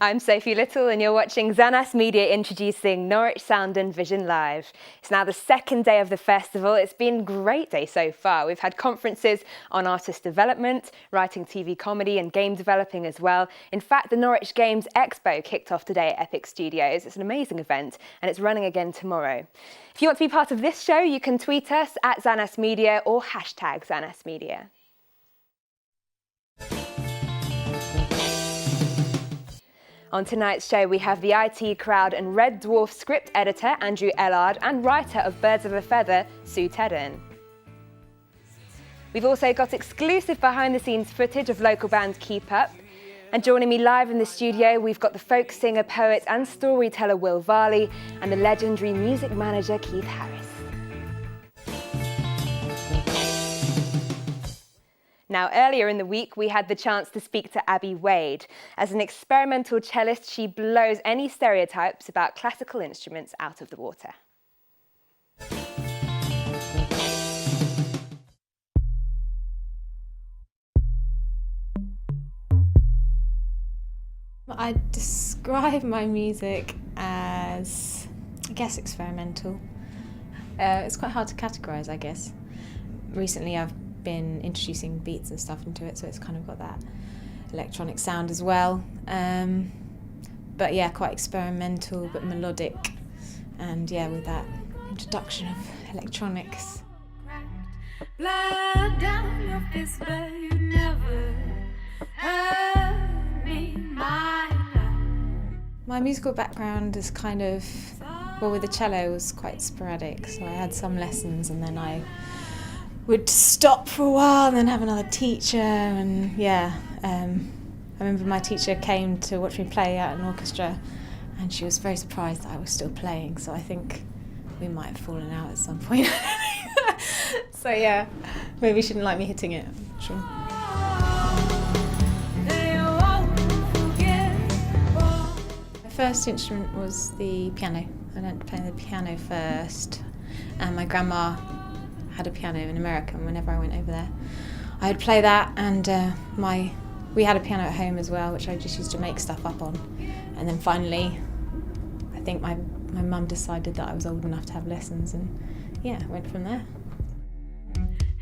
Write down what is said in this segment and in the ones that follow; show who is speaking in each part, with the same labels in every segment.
Speaker 1: I'm Sophie Little and you're watching NS Media introducing Norwich Sound and Vision Live. It's now the second day of the festival. It's been a great day so far. We've had conferences on artist development, writing TV comedy and game developing as well. In fact, the Norwich Games Expo kicked off today at Epic Studios. It's an amazing event and it's running again tomorrow. If you want to be part of this show, you can tweet us at NS Media or hashtag NS Media. On tonight's show, we have the IT crowd and Red Dwarf script editor Andrew Ellard and writer of Birds of a Feather, Sue Tedden. We've also got exclusive behind-the-scenes footage of local band Keep Up. And joining me live in the studio, we've got the folk singer, poet and storyteller Will Varley and the legendary music manager Keith Harris. Now, earlier in the week, we had the chance to speak to Abby Wade. As an experimental cellist, she blows any stereotypes about classical instruments out of the water.
Speaker 2: I describe my music as, I guess, experimental. It's quite hard to categorise, I guess. Recently I've been introducing beats and stuff into it, so it's kind of got that electronic sound as well. But yeah, quite experimental but melodic, and yeah, with that introduction of electronics. Blood down your fist, but you never hurt me, my love. My musical background is kind of, well, with the cello was quite sporadic, so I had some lessons and then I would stop for a while and then have another teacher, and yeah, I remember my teacher came to watch me play at an orchestra and she was very surprised that I was still playing, so I think we might have fallen out at some point. So yeah, maybe she didn't like me hitting it, I'm not sure. My first instrument was the piano. I learned to play the piano first, and my grandma had a piano in America, and whenever I went over there I would play that, and we had a piano at home as well, which I just used to make stuff up on. And then finally I think my mum decided that I was old enough to have lessons, and yeah, went from there.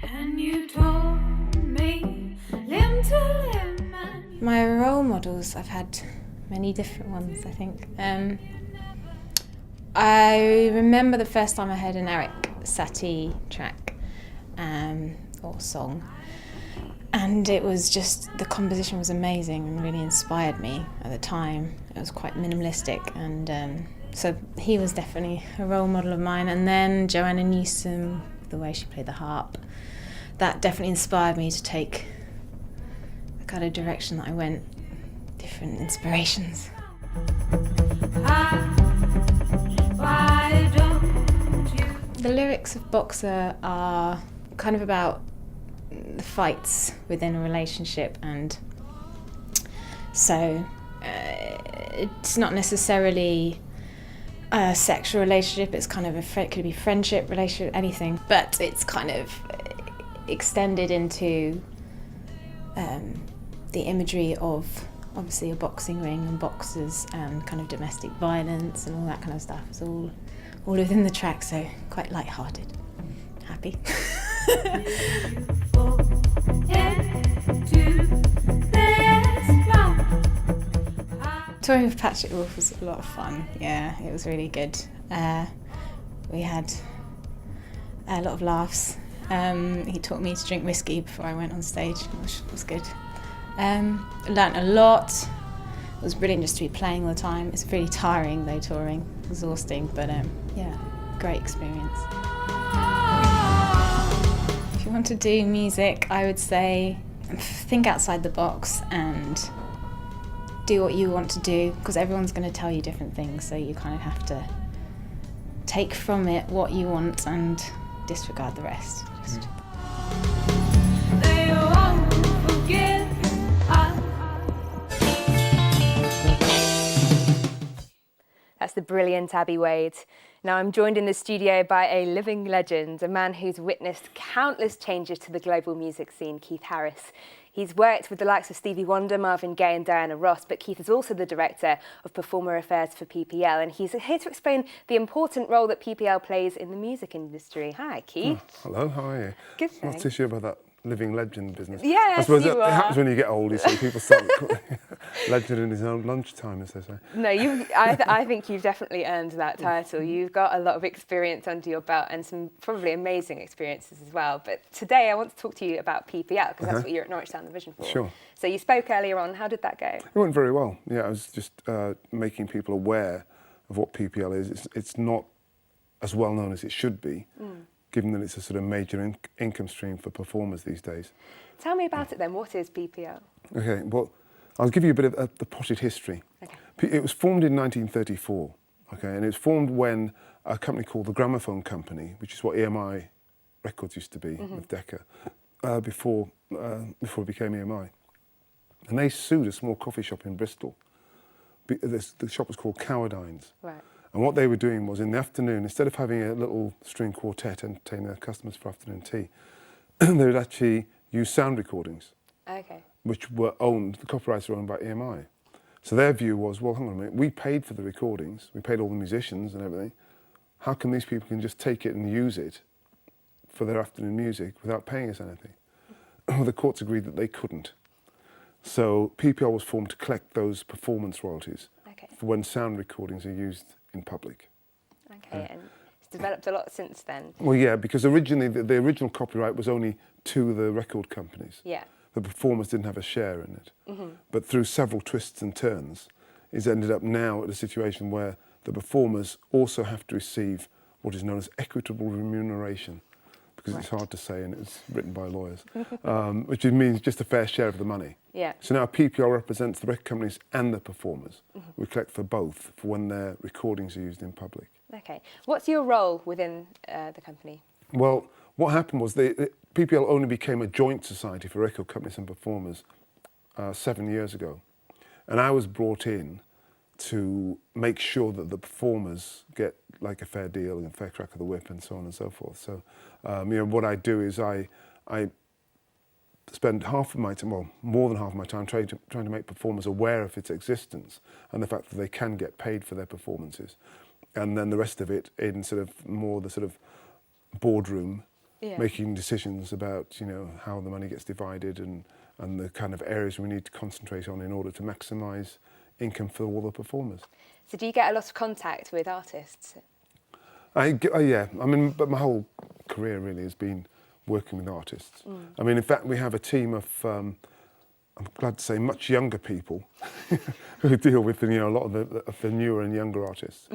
Speaker 2: And you told me limb to limb. My role models, I've had many different ones, I think. I remember the first time I heard an Eric Satie track or song, and it was just, the composition was amazing and really inspired me at the time. It was quite minimalistic, and so he was definitely a role model of mine. And then Joanna Newsom, the way she played the harp, that definitely inspired me to take the kind of direction that I went, different inspirations. The lyrics of Boxer are kind of about the fights within a relationship, and so it's not necessarily a sexual relationship, it's kind of it could be friendship, relationship, anything, but it's kind of extended into the imagery of obviously a boxing ring and boxers and kind of domestic violence and all that kind of stuff. It's all within the track, so quite light-hearted, happy. Touring with Patrick Wolf was a lot of fun. Yeah, it was really good. We had a lot of laughs. He taught me to drink whiskey before I went on stage, which was good. Learned a lot. It was brilliant just to be playing all the time. It's really tiring though, touring, exhausting, but yeah, great experience. If you want to do music, I would say think outside the box and do what you want to do, because everyone's going to tell you different things, so you kind of have to take from it what you want and disregard the rest. Just. They won't forgive us.
Speaker 1: That's the brilliant Abby Wade. Now I'm joined in the studio by a living legend, a man who's witnessed countless changes to the global music scene, Keith Harris. He's worked with the likes of Stevie Wonder, Marvin Gaye and Diana Ross, but Keith is also the Director of Performer Affairs for PPL, and he's here to explain the important role that PPL plays in the music industry. Hi, Keith.
Speaker 3: Oh, hello, how are you?
Speaker 1: Good,
Speaker 3: Not
Speaker 1: thanks.
Speaker 3: too sure about that living legend business.
Speaker 1: Yes,
Speaker 3: I suppose
Speaker 1: you
Speaker 3: it
Speaker 1: are.
Speaker 3: happens when you get old, you see, people start legend in his own lunchtime, as they say.
Speaker 1: No, I think you've definitely earned that title. You've got a lot of experience under your belt and some probably amazing experiences as well. But today I want to talk to you about PPL because that's what you're at Norwich Sound and Vision for.
Speaker 3: Sure.
Speaker 1: So you spoke earlier on. How did that go?
Speaker 3: It went very well. Yeah, I was just making people aware of what PPL is. It's not as well known as it should be, given that it's a sort of major income stream for performers these days.
Speaker 1: Tell me about it then. What is PPL?
Speaker 3: Okay, well, I'll give you a bit of the potted history.
Speaker 1: Okay.
Speaker 3: It was formed in 1934, okay, and it was formed when a company called the Gramophone Company, which is what EMI Records used to be with Decca, before it became EMI. And they sued a small coffee shop in Bristol. The shop was called Cowardine's.
Speaker 1: Right.
Speaker 3: And what they were doing was in the afternoon, instead of having a little string quartet entertaining their customers for afternoon tea, they would actually use sound recordings,
Speaker 1: Okay.
Speaker 3: which were owned, the copyrights were owned by EMI. So their view was, well, hang on a minute, we paid for the recordings, we paid all the musicians and everything. How come these people can just take it and use it for their afternoon music without paying us anything? Well, the courts agreed that they couldn't. So PPL was formed to collect those performance royalties for when sound recordings are used in public.
Speaker 1: Okay, and it's developed a lot since then.
Speaker 3: Well, yeah, because originally the original copyright was only to the record companies.
Speaker 1: Yeah.
Speaker 3: The performers didn't have a share in it. But through several twists and turns, it's ended up now at a situation where the performers also have to receive what is known as equitable remuneration, because it's hard to say and it's written by lawyers, which means just a fair share of the money.
Speaker 1: Yeah.
Speaker 3: So now PPL represents the record companies and the performers. We collect for both for when their recordings are used in public.
Speaker 1: Okay. What's your role within the company?
Speaker 3: Well, what happened was PPL only became a joint society for record companies and performers 7 years ago. And I was brought in to make sure that the performers get like a fair deal and a fair crack of the whip and so on and so forth. So, what I do is I spend half of my time, well, more than half of my time trying to make performers aware of its existence and the fact that they can get paid for their performances. And then the rest of it in sort of more the sort of boardroom, making decisions about, how the money gets divided and the kind of areas we need to concentrate on in order to maximise income for all the performers.
Speaker 1: So do you get a lot of contact with artists?
Speaker 3: Yeah, but my whole career really has been working with artists. In fact, we have a team of, I'm glad to say, much younger people who deal with, a lot of the newer and younger artists.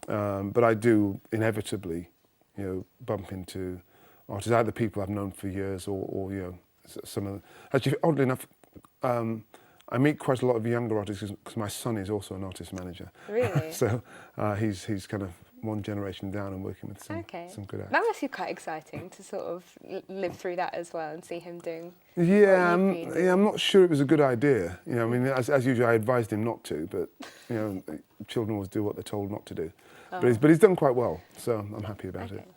Speaker 3: But I do inevitably, bump into artists, either people I've known for years or some of them. Actually, oddly enough, I meet quite a lot of younger artists because my son is also an artist manager.
Speaker 1: Really?
Speaker 3: So he's kind of one generation down and working with some good acts.
Speaker 1: That must be quite exciting to sort of live through that as well and see him doing.
Speaker 3: Yeah, I'm not sure it was a good idea. As usual, I advised him not to, but children always do what they're told not to do. But he's done quite well, so I'm happy about it.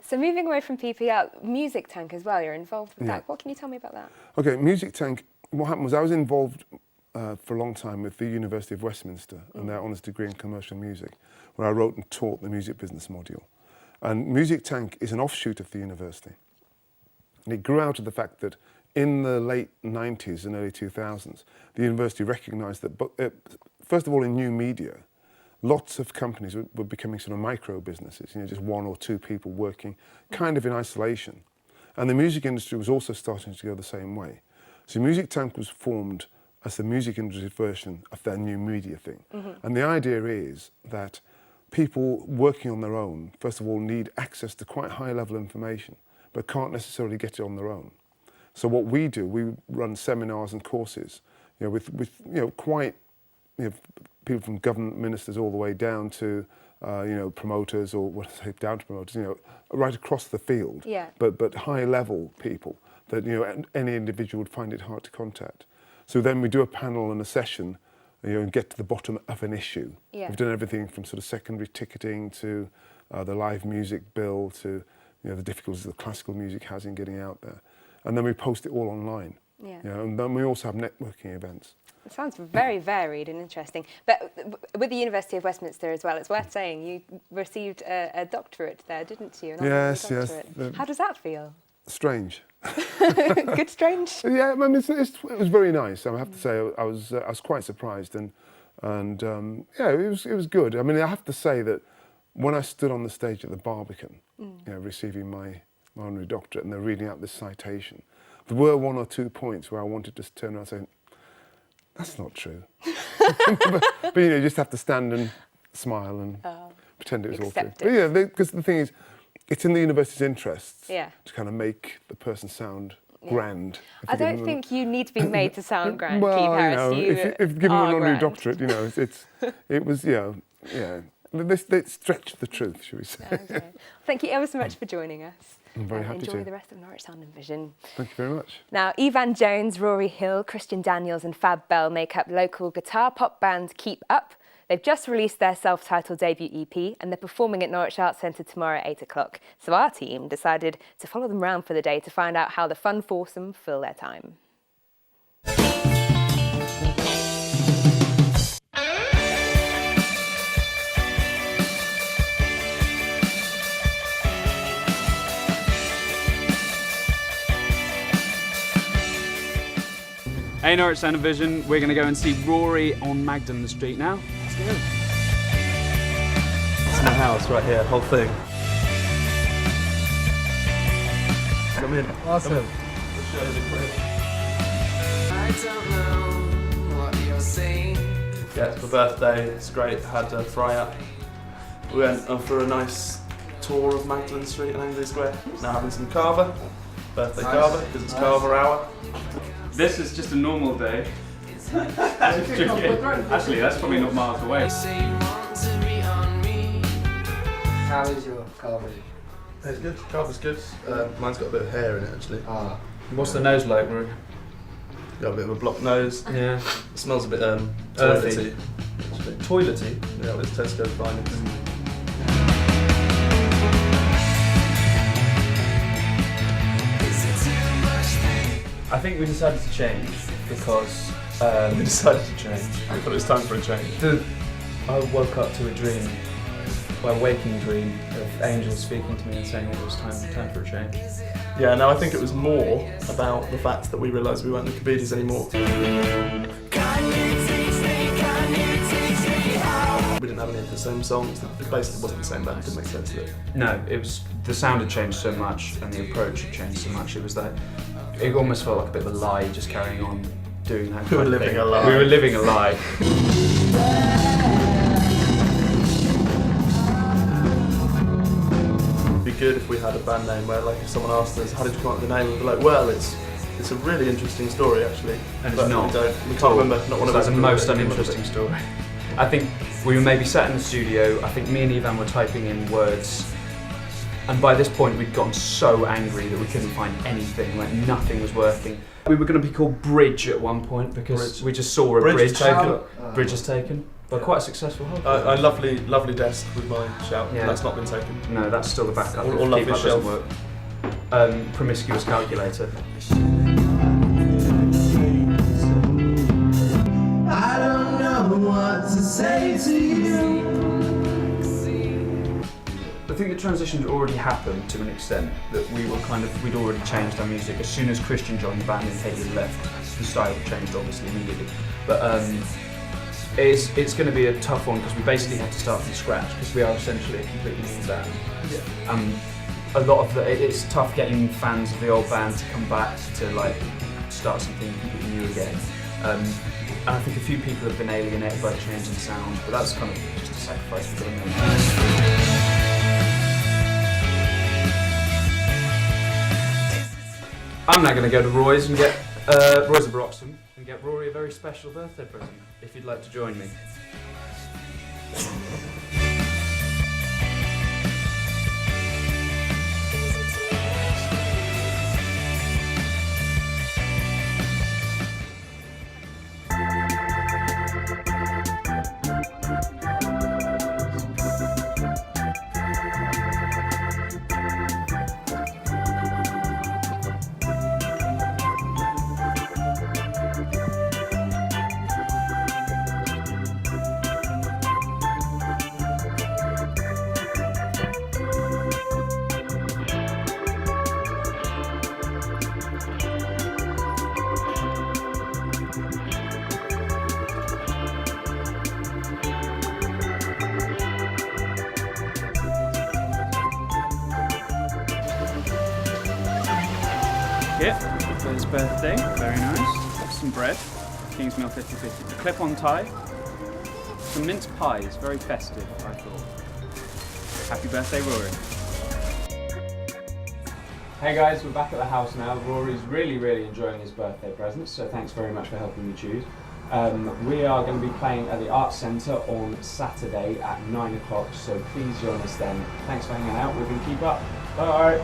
Speaker 1: So moving away from PPL, Music Tank as well, you're involved with that. What can you tell me about that?
Speaker 3: Okay, Music Tank, what happened was I was involved for a long time with the University of Westminster and their honours degree in commercial music, where I wrote and taught the music business module. And Music Tank is an offshoot of the university. And it grew out of the fact that in the late 90s and early 2000s, the university recognised that, first of all, in new media, lots of companies were becoming sort of micro businesses, just one or two people working kind of in isolation. And the music industry was also starting to go the same way. So Music Tank was formed as the music industry version of their new media thing. And the idea is that people working on their own, first of all, need access to quite high level information, but can't necessarily get it on their own. So what we do, we run seminars and courses, with quite, people from government ministers all the way down to, promoters, or what I say, down to promoters, right across the field.
Speaker 1: Yeah.
Speaker 3: But high level people that, any individual would find it hard to contact. So then we do a panel and a session, and get to the bottom of an issue.
Speaker 1: Yeah.
Speaker 3: We've done everything from sort of secondary ticketing to the live music bill to, the difficulties that classical music has in getting out there. And then we post it all online.
Speaker 1: Yeah.
Speaker 3: You know, and then we also have networking events.
Speaker 1: It sounds very varied and interesting. But with the University of Westminster as well, it's worth saying you received a doctorate there, didn't you? An honorary
Speaker 3: Yes, yes.
Speaker 1: doctorate. How does that feel?
Speaker 3: Strange.
Speaker 1: Good, strange.
Speaker 3: Yeah, I mean, it was very nice. I have to say, I was quite surprised, and yeah, it was good. I mean, I have to say that when I stood on the stage at the Barbican, you know, receiving my honorary doctorate, and they're reading out this citation, there were one or two points where I wanted to turn around and say, "That's not true," but you know, you just have to stand and smile and pretend it was all true. But yeah, because the thing is, it's in the university's interests to kind of make the person sound grand.
Speaker 1: I don't think you need to be made to sound grand,
Speaker 3: well,
Speaker 1: Keith Harris.
Speaker 3: You know, if given an honorary
Speaker 1: grand.
Speaker 3: doctorate, you know, it was, yeah. They stretched the truth, shall we say.
Speaker 1: Okay. Thank you ever so much for joining us.
Speaker 3: I'm very happy
Speaker 1: Enjoy
Speaker 3: to.
Speaker 1: the rest of Norwich Sound and Vision.
Speaker 3: Thank you very much.
Speaker 1: Now, Evan Jones, Rory Hill, Christian Daniels and Fab Bell make up local guitar pop band Keep Up. They've just released their self-titled debut EP and they're performing at Norwich Arts Centre tomorrow at 8 o'clock. So our team decided to follow them around for the day to find out how the fun foursome fill their time.
Speaker 4: Hey Norwich Sound and Vision, we're going to go and see Rory on Magdalen Street now. Let's go.
Speaker 5: It's my house right here, whole thing. Come in.
Speaker 6: Awesome.
Speaker 7: I don't know what you're saying.
Speaker 5: Yeah, it's my birthday, it's great, I had a fry up. We went for a nice tour of Magdalen Street and Anglia Square. Now having some carver, birthday carver, because it's carver hour.
Speaker 4: This is just a normal day. Actually, that's probably not miles away.
Speaker 7: Say you want to be on me.
Speaker 6: How is your carver?
Speaker 5: It's good, carver's good. Mine's got a bit of hair in it actually.
Speaker 6: Ah.
Speaker 4: What's the nose like, Rory?
Speaker 5: Got a bit of a blocked nose.
Speaker 4: Yeah.
Speaker 5: It smells a bit
Speaker 4: Earthy.
Speaker 5: toilety. actually.
Speaker 4: Toilety?
Speaker 5: Yeah, with Tesco finest.
Speaker 4: I think we decided to change because
Speaker 5: We decided to change. We thought it was time for a change.
Speaker 4: I woke up to a dream, well, a waking dream of angels speaking to me and saying it was time for a change.
Speaker 5: Yeah, no, I think it was more about the fact that we realised we weren't the Kabides anymore. We didn't have any of the same songs. It basically wasn't the same band. It didn't make sense to it.
Speaker 4: No, it was the sound had changed so much and the approach had changed so much. It was that it almost felt like a bit of a lie, just carrying on doing that.
Speaker 5: We were
Speaker 4: kind of
Speaker 5: living
Speaker 4: thing.
Speaker 5: a lie.
Speaker 4: We were living a lie.
Speaker 5: It'd be good if we had a band name where, like, if someone asked us, "How did you come up with the name?" we'd be like, "Well, it's a really interesting story, actually."
Speaker 4: And it's
Speaker 5: But
Speaker 4: not.
Speaker 5: we can't remember. Not one of us.
Speaker 4: That's the most uninteresting story. I think we were maybe sat in the studio. I think me and Ivan were typing in words. And by this point, we'd gotten so angry that we couldn't find anything, like nothing was working. We were going to be called Bridge at one point because we just saw a
Speaker 5: Bridge
Speaker 4: bridge.
Speaker 5: is taken.
Speaker 4: Bridge is taken. But quite a successful hook.
Speaker 5: A lovely desk with my shout.
Speaker 4: Yeah.
Speaker 5: That's not been taken.
Speaker 4: No, that's still the backup.
Speaker 5: Or
Speaker 4: if
Speaker 5: lovely
Speaker 4: Keep Up doesn't
Speaker 5: shelf.
Speaker 4: work. Promiscuous calculator.
Speaker 7: I don't know what to say to you.
Speaker 4: I think the transition had already happened to an extent that we'd already changed our music. As soon as Christian joined the band and Haley left, the style changed obviously immediately. But it's going to be a tough one because we basically have to start from scratch because we are essentially a completely new band. A lot of it's tough getting fans of the old band to come back to like start something completely new again. And I think a few people have been alienated by the change in sound, but that's kind of just a sacrifice we've got to make. I'm now going to go to Roy's and get Roy's of Broxton and get Rory a very special birthday present. If you'd like to join me. kit for his birthday. Very nice. Some bread. King's Meal 50/50. A clip-on tie. Some mince pies. Very festive, I thought. Happy birthday, Rory. Hey guys, we're back at the house now. Rory's really enjoying his birthday presents, so thanks very much for helping me choose. We are going to be playing at the Arts Centre on Saturday at 9 o'clock, so please join us then. Thanks for hanging out. We're going to keep up. Bye!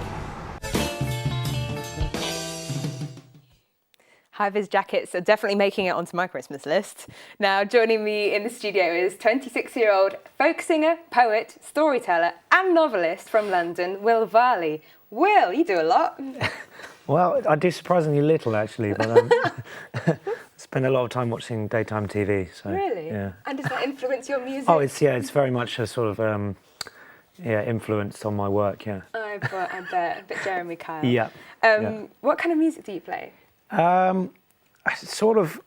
Speaker 1: High-vis jackets are definitely making it onto my Christmas list. Now, joining me in the studio is 26-year-old folk singer, poet, storyteller and novelist from London, Will Varley. Will, you do a lot.
Speaker 8: Well, I do surprisingly little, actually, but spend a lot of time watching daytime TV. So,
Speaker 1: really?
Speaker 8: Yeah.
Speaker 1: And does that influence your music?
Speaker 8: Oh, it's very much a sort of influence on my work. Yeah.
Speaker 1: I bet. A bit Jeremy Kyle.
Speaker 8: Yeah.
Speaker 1: What kind of music do you play?
Speaker 8: I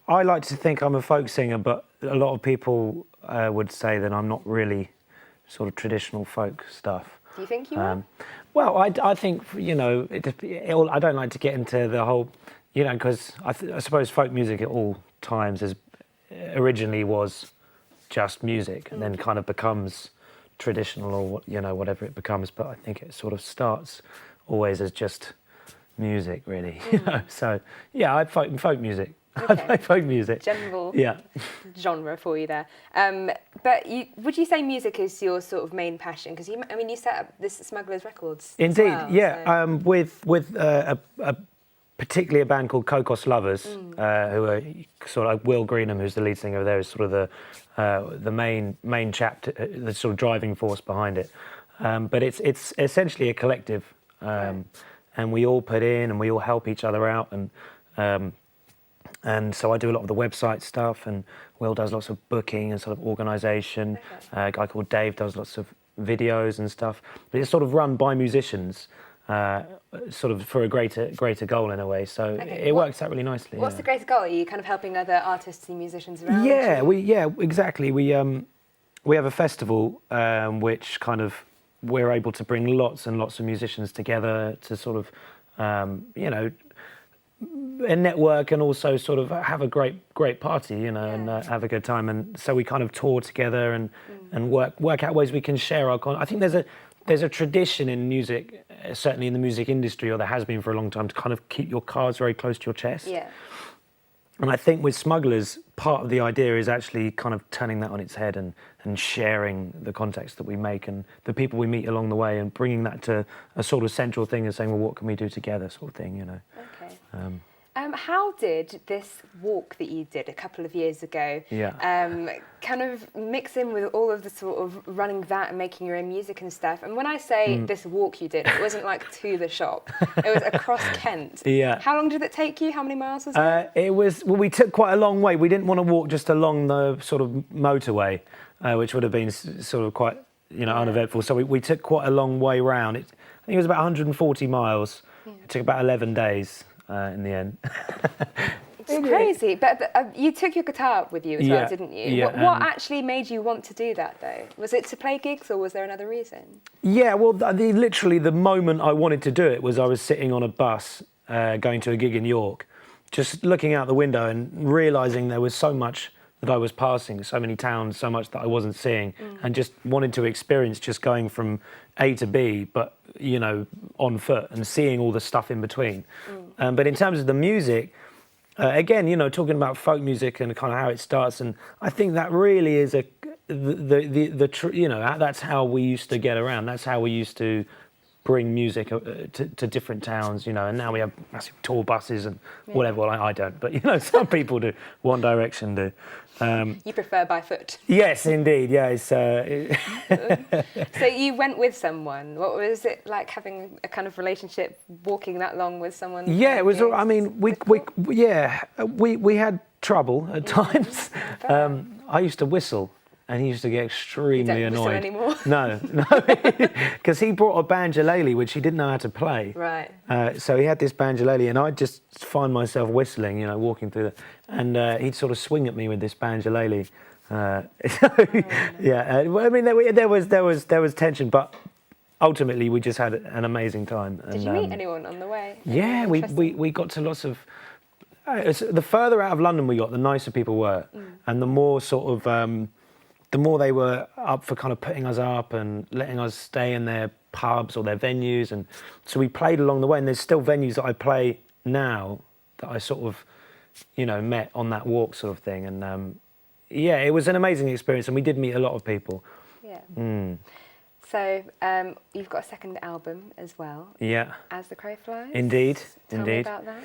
Speaker 8: like to think I'm a folk singer, but a lot of people would say that I'm not really sort of traditional folk stuff.
Speaker 1: Do you think you are?
Speaker 8: Well, I think, you know, I don't like to get into the whole, you know, because I suppose folk music at all times originally was just music and then kind of becomes traditional or, you know, whatever it becomes. But I think it sort of starts always as just music, really, you know. So, yeah, I folk music.
Speaker 1: Okay.
Speaker 8: I play folk music.
Speaker 1: General genre for you there. But would you say music is your sort of main passion? Because you set up this Smugglers Records.
Speaker 8: Indeed,
Speaker 1: as well,
Speaker 8: yeah.
Speaker 1: So.
Speaker 8: With particularly a band called Cocos Lovers, who are sort of like Will Greenham, who's the lead singer there, is sort of the main chap, the sort of driving force behind it. But it's essentially a collective, and we all put in and we all help each other out, and so I do a lot of the website stuff, and Will does lots of booking and sort of organisation. A guy called Dave does lots of videos and stuff. But it's sort of run by musicians, sort of for a greater goal in a way. So it works out really nicely.
Speaker 1: What's the greater goal? Are you kind of helping other artists and musicians around?
Speaker 8: Yeah, exactly. We have a festival which kind of we're able to bring lots and lots of musicians together to sort of you know, a network and also sort of have a great party, you know, and have a good time. And so we kind of tour together and work out ways we can share our content. I think there's a tradition in music, certainly in the music industry, or there has been for a long time, to kind of keep your cards very close to your chest.
Speaker 1: Yeah.
Speaker 8: And I think with Smugglers, part of the idea is actually kind of turning that on its head and sharing the context that we make and the people we meet along the way and bringing that to a sort of central thing and saying, well, what can we do together, sort of thing, you know.
Speaker 1: Okay. How did this walk that you did a couple of years ago kind of mix in with all of the sort of running that and making your own music and stuff? And when I say this walk you did, it wasn't like to the shop. It was across Kent.
Speaker 8: Yeah.
Speaker 1: How long did it take you? How many miles was it?
Speaker 8: We took quite a long way. We didn't want to walk just along the sort of motorway, which would have been sort of quite, you know, uneventful. So we took quite a long way round. I think it was about 140 miles. Yeah. It took about 11 days. In the end.
Speaker 1: It's crazy, but you took your guitar with you as well, didn't you?
Speaker 8: Yeah,
Speaker 1: what actually made you want to do that, though? Was it to play gigs, or was there another reason?
Speaker 8: Yeah, well, literally the moment I wanted to do it was I was sitting on a bus going to a gig in York, just looking out the window and realising there was so much that I was passing, so many towns, so much that I wasn't seeing, and just wanted to experience just going from A to B, but, you know, on foot and seeing all the stuff in between. But in terms of the music, again, you know, talking about folk music and kind of how it starts, and I think that really is you know, that's how we used to get around. That's how we used to bring music to different towns, you know, and now we have massive tour buses and whatever. Well, I don't, but, you know, some people do. One Direction do.
Speaker 1: You prefer by foot?
Speaker 8: Yes, indeed. Yeah.
Speaker 1: So you went with someone. What was it like having a kind of relationship, walking that long with someone?
Speaker 8: Yeah, it was. I mean, we had trouble at times. I used to whistle. And he used to get extremely annoyed.
Speaker 1: You don't whistle
Speaker 8: No,
Speaker 1: anymore?
Speaker 8: because he brought a banjolele, which he didn't know how to play.
Speaker 1: Right.
Speaker 8: So he had this banjolele, and I'd just find myself whistling, you know, walking through and he'd sort of swing at me with this banjolele. Yeah. Well, I mean, there was tension, but ultimately we just had an amazing time.
Speaker 1: Did you meet anyone on the way?
Speaker 8: Yeah, we got to lots of. The further out of London we got, the nicer people were, and the more sort of, the more they were up for kind of putting us up and letting us stay in their pubs or their venues, and so we played along the way. And there's still venues that I play now that I sort of, met on that walk sort of thing. And yeah, it was an amazing experience, and we did meet a lot of people.
Speaker 1: Yeah. So you've got a second album as well.
Speaker 8: Yeah.
Speaker 1: As the Crow Flies.
Speaker 8: Indeed.
Speaker 1: Tell me about that.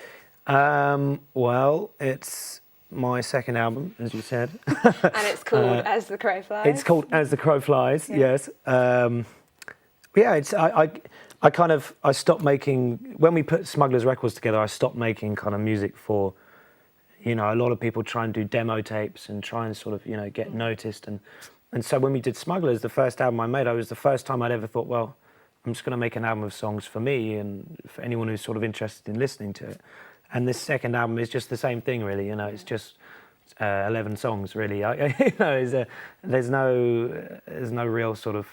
Speaker 8: Well, it's my second album, as you said.
Speaker 1: And it's called As the Crow Flies.
Speaker 8: It's called As the Crow Flies.
Speaker 1: Yeah.
Speaker 8: Yes. I stopped making, when we put Smugglers Records together, I stopped making kind of music for, a lot of people try and do demo tapes and try and sort of, get noticed. And so when we did Smugglers, the first album I made, it was the first time I'd ever thought, well, I'm just going to make an album of songs for me and for anyone who's sort of interested in listening to it. And this second album is just the same thing, really. It's just 11 songs, really. There's no real sort of.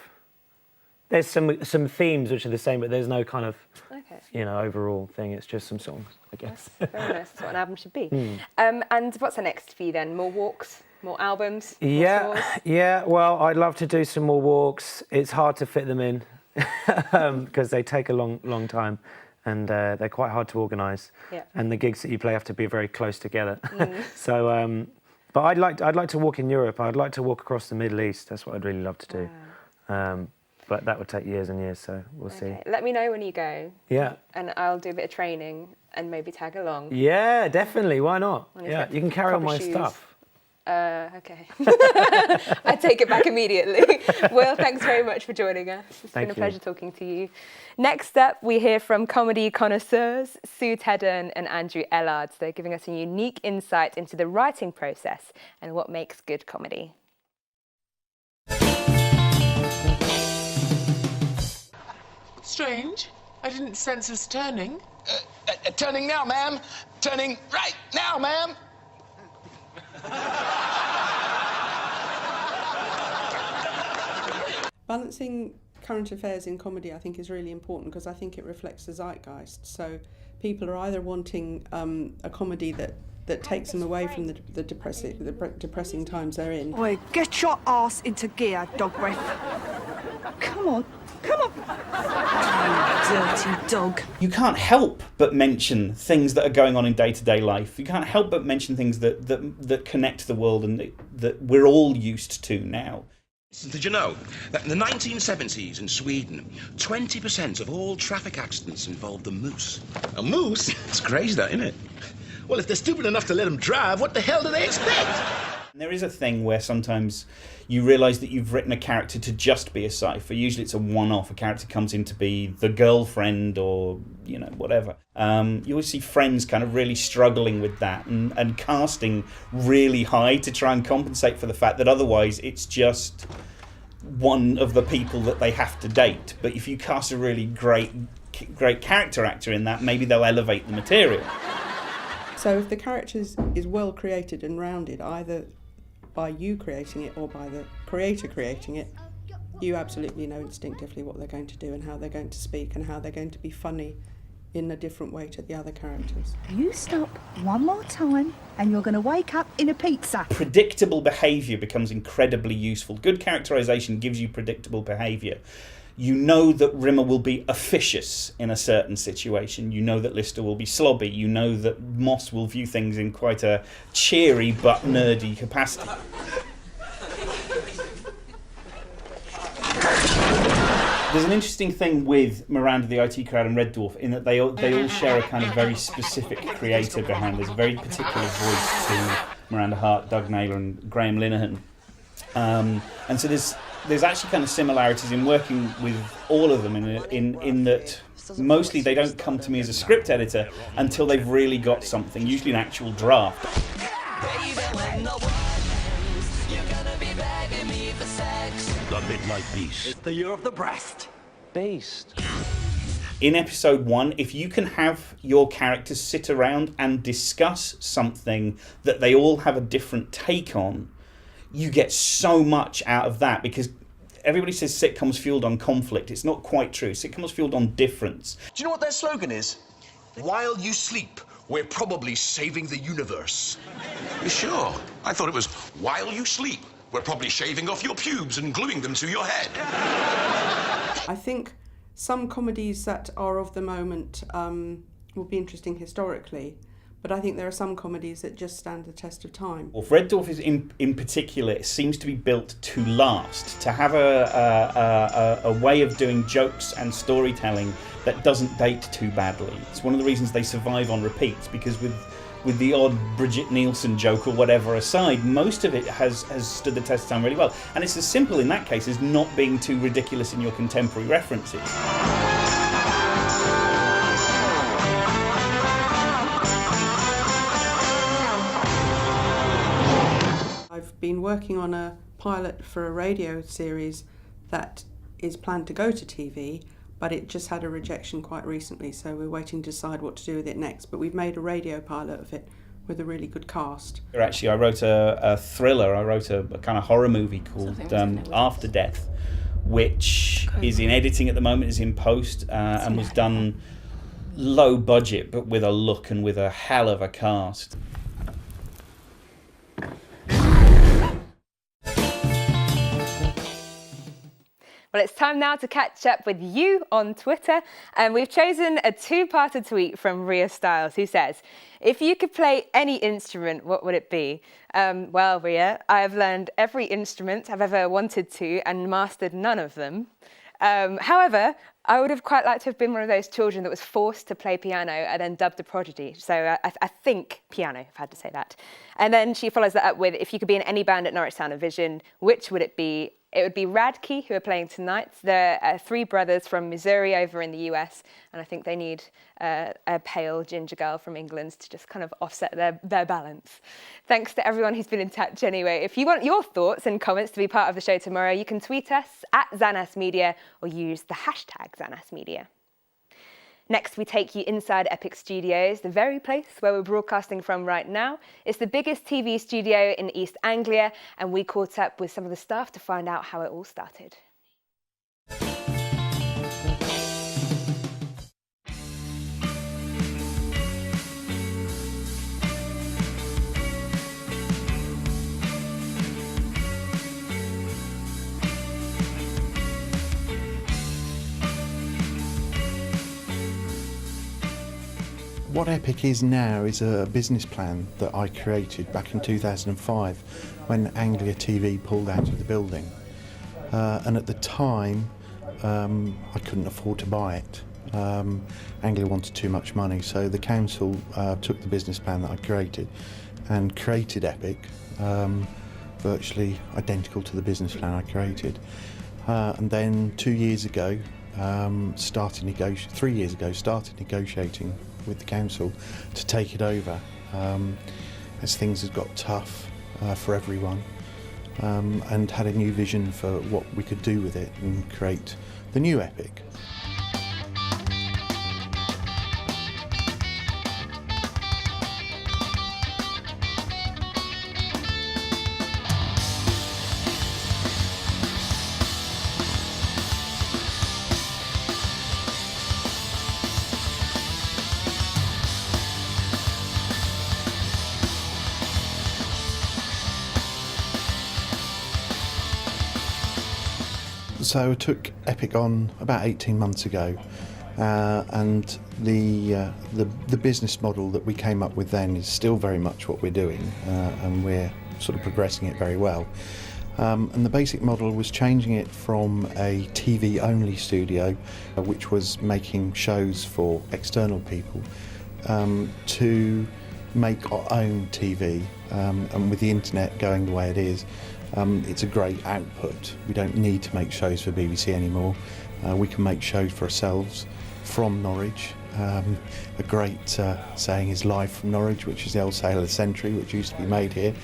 Speaker 8: There's some themes which are the same, but there's no kind of, overall thing. It's just some songs, I guess.
Speaker 1: Very nice. That's what an album should be. And what's the next for you then? More walks, more albums? More tours?
Speaker 8: Yeah. Well, I'd love to do some more walks. It's hard to fit them in because they take a long time. And they're quite hard to organise. Yeah. And the gigs that you play have to be very close together. So, but I'd like to walk in Europe. I'd like to walk across the Middle East. That's what I'd really love to do. Wow. But that would take years and years, so we'll see.
Speaker 1: Let me know when you go.
Speaker 8: Yeah.
Speaker 1: And I'll do a bit of training and maybe tag along.
Speaker 8: Yeah, definitely. Why not? Yeah, you can carry on my stuff.
Speaker 1: Okay. I take it back immediately. Will, thanks very much for joining us. It's been a pleasure talking to you. Next up, we hear from comedy connoisseurs Sue Teddern and Andrew Ellard. They're giving us a unique insight into the writing process and what makes good comedy.
Speaker 9: Strange. I didn't sense us turning.
Speaker 10: Turning now, ma'am. Turning right now, ma'am.
Speaker 11: Balancing current affairs in comedy, I think, is really important because I think it reflects the zeitgeist. So people are either wanting a comedy that takes them away from the depressing times they're in.
Speaker 12: Oi, get your ass into gear, dog breath. Come on. Dirty dog.
Speaker 13: You can't help but mention things that are going on in day-to-day life. You can't help but mention things that connect the world and that we're all used to now.
Speaker 10: Did you know that in the 1970s in Sweden, 20% of all traffic accidents involved a moose? A moose? It's crazy, that, isn't it? Well, if they're stupid enough to let them drive, what the hell do they expect?
Speaker 13: There is a thing where sometimes you realise that you've written a character to just be a cipher. Usually it's a one-off. A character comes in to be the girlfriend or, whatever. You always see Friends kind of really struggling with that and casting really high to try and compensate for the fact that otherwise it's just one of the people that they have to date. But if you cast a really great character actor in that, maybe they'll elevate the material.
Speaker 11: So if the character is well created and rounded, either by you creating it or by the creator creating it, you absolutely know instinctively what they're going to do and how they're going to speak and how they're going to be funny in a different way to the other characters.
Speaker 12: You stop one more time and you're going to wake up in a pizza.
Speaker 13: Predictable behaviour becomes incredibly useful. Good characterisation gives you predictable behaviour. You know that Rimmer will be officious in a certain situation. You know that Lister will be slobby. You know that Moss will view things in quite a cheery but nerdy capacity. There's an interesting thing with Miranda, the IT Crowd, and Red Dwarf in that they all share a kind of very specific creator behind. There's a very particular voice to Miranda Hart, Doug Naylor, and Graham Linehan. And so there's actually kind of similarities in working with all of them in that mostly they don't come to me as a script editor until they've really got something, usually an actual draft.
Speaker 10: The Midnight Beast.
Speaker 7: The year of the breast.
Speaker 13: Beast. In episode 1, if you can have your characters sit around and discuss something that they all have a different take on, you get so much out of that because everybody says sitcoms fueled on conflict. It's not quite true. Sitcoms fueled on difference.
Speaker 10: Do you know what their slogan is? While you sleep, we're probably saving the universe. You sure? I thought it was, while you sleep, we're probably shaving off your pubes and gluing them to your head.
Speaker 11: I think some comedies that are of the moment will be interesting historically, but I think there are some comedies that just stand the test of time.
Speaker 13: Well, Red Dwarf is in particular seems to be built to last, to have a way of doing jokes and storytelling that doesn't date too badly. It's one of the reasons they survive on repeats, because with the odd Bridget Nielsen joke or whatever aside, most of it has stood the test of time really well. And it's as simple in that case as not being too ridiculous in your contemporary references.
Speaker 11: I've been working on a pilot for a radio series that is planned to go to TV, but it just had a rejection quite recently, so we're waiting to decide what to do with it next. But we've made a radio pilot of it with a really good cast.
Speaker 13: Actually, I wrote a thriller, I wrote a kind of horror movie called After Death, which is in editing at the moment, is in post, and was done low budget, but with a look and with a hell of a cast.
Speaker 1: Well, it's time now to catch up with you on Twitter, and we've chosen a two-parter tweet from Ria Stiles, who says, if you could play any instrument, what would it be? Well, Ria, I have learned every instrument I've ever wanted to and mastered none of them. However, I would have quite liked to have been one of those children that was forced to play piano and then dubbed a prodigy. So I think piano, if I had to say that. And then she follows that up with, if you could be in any band at Norwich Sound and Vision, which would it be? It would be Radke, who are playing tonight. They're three brothers from Missouri over in the US, and I think they need a pale ginger girl from England to just kind of offset their balance. Thanks to everyone who's been in touch anyway. If you want your thoughts and comments to be part of the show tomorrow, you can tweet us at Xanas Media or use the hashtag Xanas Media. Next, we take you inside Epic Studios, the very place where we're broadcasting from right now. It's the biggest TV studio in East Anglia, and we caught up with some of the staff to find out how it all started.
Speaker 14: What Epic is now is a business plan that I created back in 2005 when Anglia TV pulled out of the building. And at the time, I couldn't afford to buy it. Anglia wanted too much money, so the council took the business plan that I created and created Epic, virtually identical to the business plan I created. And then 2 years ago, 3 years ago, started negotiating with the council to take it over, as things have got tough for everyone, and had a new vision for what we could do with it and create the new Epic. So I took Epic on about 18 months ago, and the business model that we came up with then is still very much what we're doing, and we're sort of progressing it very well. And the basic model was changing it from a TV-only studio, which was making shows for external people, to make our own TV, and with the internet going the way it is, it's a great output. We don't need to make shows for BBC anymore. We can make shows for ourselves from Norwich. A great saying is live from Norwich, which is the old Sale of the Century, which used to be made here.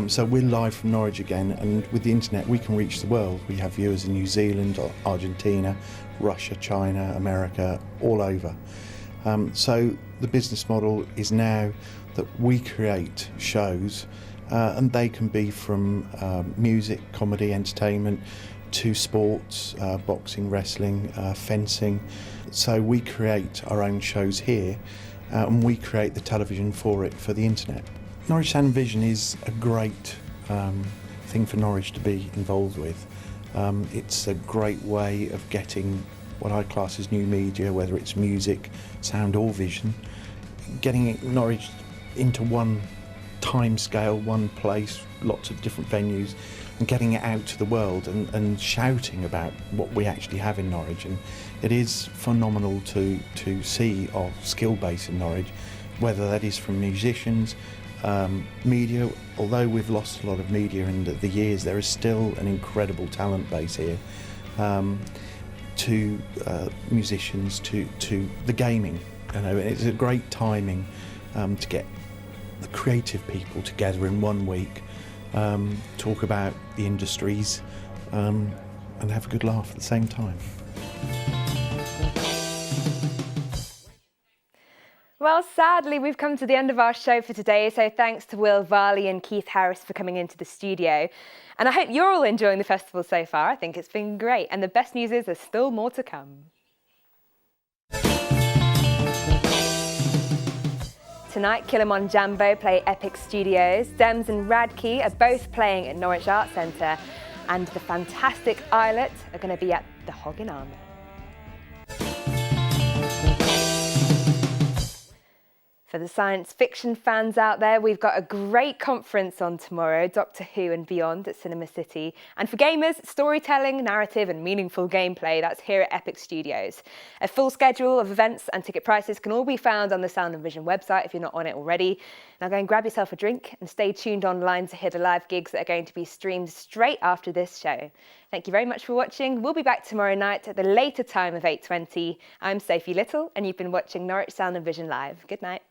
Speaker 14: So we're live from Norwich again, and with the internet we can reach the world. We have viewers in New Zealand, Argentina, Russia, China, America, all over. So the business model is now that we create shows, and they can be from music, comedy, entertainment, to sports, boxing, wrestling, fencing. So we create our own shows here, and we create the television for it for the internet. Norwich Sound and Vision is a great thing for Norwich to be involved with. It's a great way of getting what I class as new media, whether it's music, sound or vision, getting Norwich into one time scale, one place, lots of different venues, and getting it out to the world and shouting about what we actually have in Norwich. And it is phenomenal to see our skill base in Norwich, whether that is from musicians, media. Although we've lost a lot of media in the years, there is still an incredible talent base here, to musicians, to the gaming. You know, it's a great timing to get the creative people together in 1 week, talk about the industries, and have a good laugh at the same time.
Speaker 1: Well, sadly, we've come to the end of our show for today, so thanks to Will Varley and Keith Harris for coming into the studio. And I hope you're all enjoying the festival so far. I think it's been great, and the best news is there's still more to come. Tonight, Kilimon Jambo play Epic Studios, Dems and Radkey are both playing at Norwich Arts Centre, and the fantastic Islet are going to be at the Hog in Armour. For the science fiction fans out there, we've got a great conference on tomorrow, Doctor Who and Beyond at Cinema City. And for gamers, storytelling, narrative and meaningful gameplay, that's here at Epic Studios. A full schedule of events and ticket prices can all be found on the Sound and Vision website if you're not on it already. Now go and grab yourself a drink and stay tuned online to hear the live gigs that are going to be streamed straight after this show. Thank you very much for watching. We'll be back tomorrow night at the later time of 8:20. I'm Sophie Little and you've been watching Norwich Sound and Vision Live. Good night.